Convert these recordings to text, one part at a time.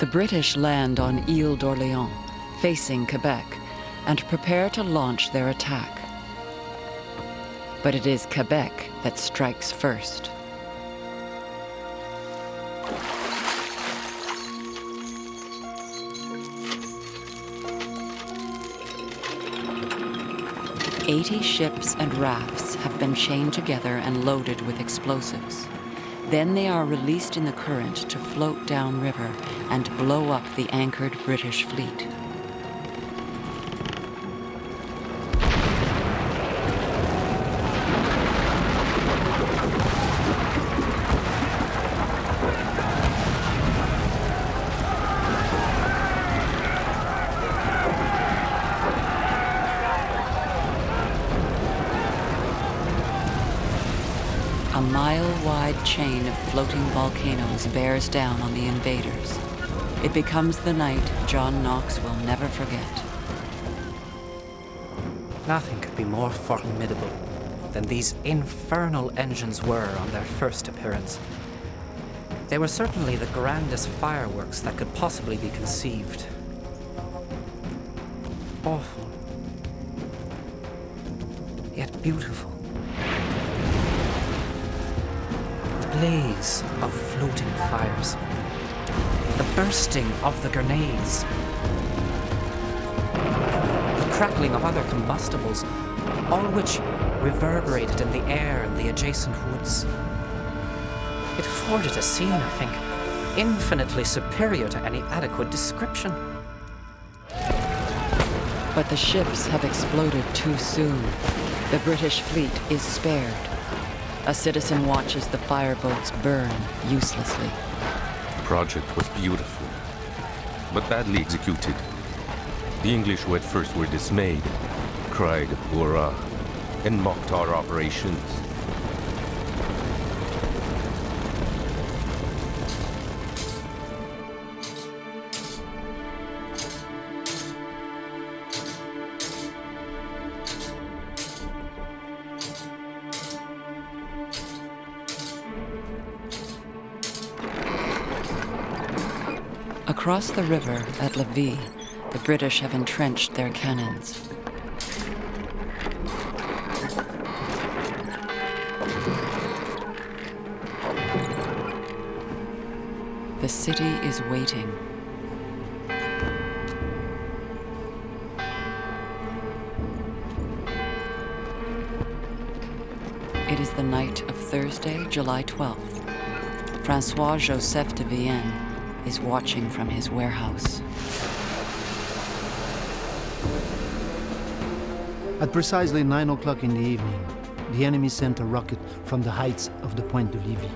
The British land on Ile d'Orléans, facing Quebec, and prepare to launch their attack. But it is Quebec that strikes first. "80 ships and rafts have been chained together and loaded with explosives. Then they are released in the current to float downriver and blow up the anchored British fleet. A mile-wide chain of floating volcanoes bears down on the invaders. It becomes the night John Knox will never forget. Nothing could be more formidable than these infernal engines were on their first appearance. They were certainly the grandest fireworks that could possibly be conceived. Awful, yet beautiful. Blaze of floating fires, the bursting of the grenades, the crackling of other combustibles, all which reverberated in the air in the adjacent woods. It afforded a scene, I think, infinitely superior to any adequate description. But the ships have exploded too soon. The British fleet is spared. A citizen watches the fireboats burn uselessly. The project was beautiful, but badly executed. The English who at first were dismayed, cried hurrah, and mocked our operations. Across the river at Lévis, the British have entrenched their cannons. The city is waiting. It is the night of Thursday, July 12th. François-Joseph de Vienne is watching from his warehouse. At precisely 9 o'clock in the evening, the enemy sent a rocket from the heights of the Pointe de Lévis.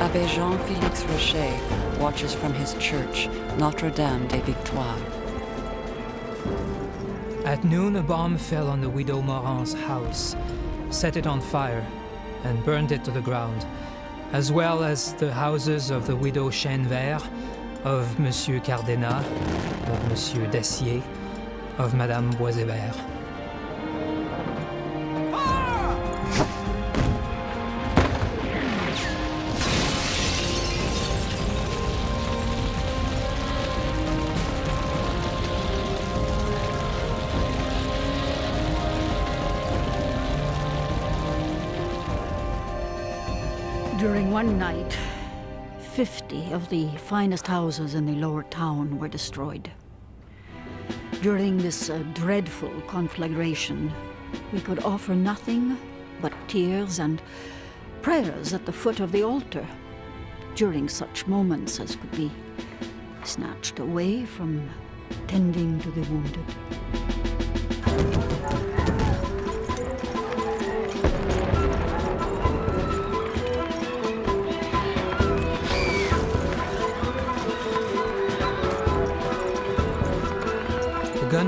Abbé Jean-Félix Rocher watches from his church, Notre-Dame des Victoires. At noon, a bomb fell on the widow Morin's house, set it on fire, and burned it to the ground, as well as the houses of the widow Chainevert, of Monsieur Cardenat, of Monsieur Dessier, of Madame Boisevert. During one night, 50 of the finest houses in the lower town were destroyed. During this dreadful conflagration, we could offer nothing but tears and prayers at the foot of the altar during such moments as could be snatched away from tending to the wounded.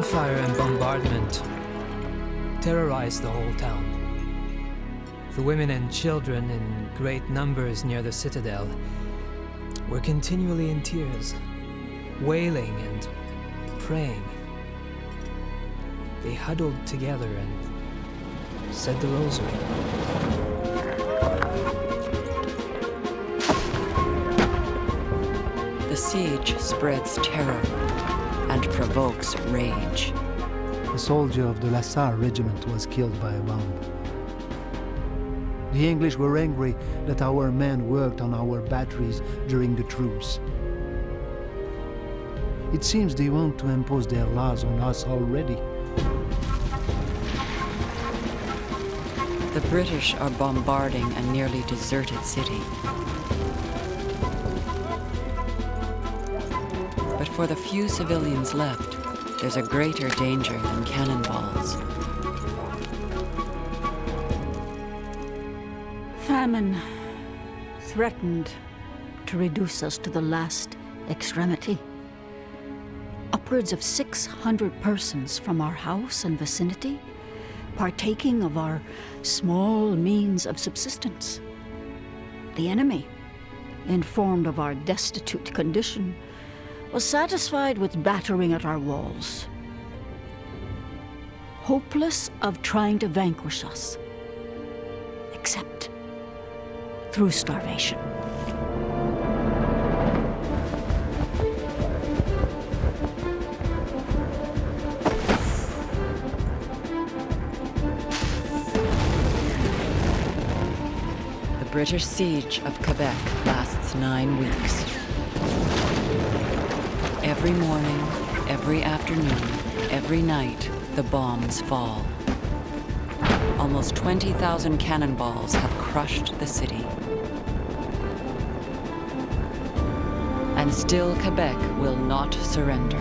gunfire and bombardment terrorized the whole town. The women and children in great numbers near the citadel were continually in tears, wailing and praying. They huddled together and said the rosary. The siege spreads terror and provokes rage. A soldier of the Lassar regiment was killed by a bomb. The English were angry that our men worked on our batteries during the truce. It seems they want to impose their laws on us already. The British are bombarding a nearly deserted city. But for the few civilians left, there's a greater danger than cannonballs. Famine threatened to reduce us to the last extremity. Upwards of 600 persons from our house and vicinity partaking of our small means of subsistence. The enemy, informed of our destitute condition, was satisfied with battering at our walls, hopeless of trying to vanquish us, except through starvation. The British siege of Quebec lasts 9 weeks. Every morning, every afternoon, every night, the bombs fall. Almost 20,000 cannonballs have crushed the city. And still Quebec will not surrender.